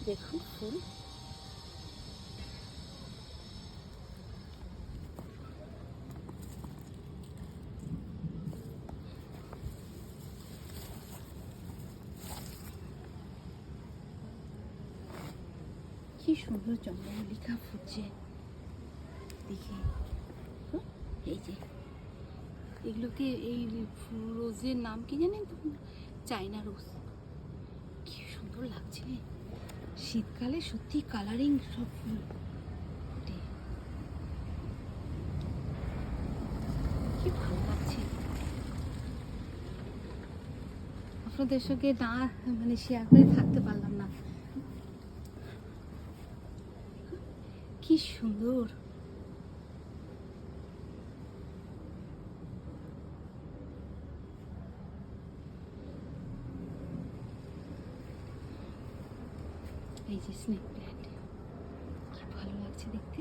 দেখুন ফুল। কি সুন্দর চন্দ্রমল্লিকা ফুটছে দেখে। এই যে এগুলোকে, এই রোজের নাম কি জানেন তো? China rose. কি সুন্দর লাগছে শীতকালে, সত্যি কালারিং সব ফুল ফুটে, কি ভালো লাগছে। আপনাদের সঙ্গে না মানে শেয়ার করে থাকতে পারলাম না। কি সুন্দর। এই যে স্নেক প্ল্যান্ট, কি ভালো লাগছে দেখতে।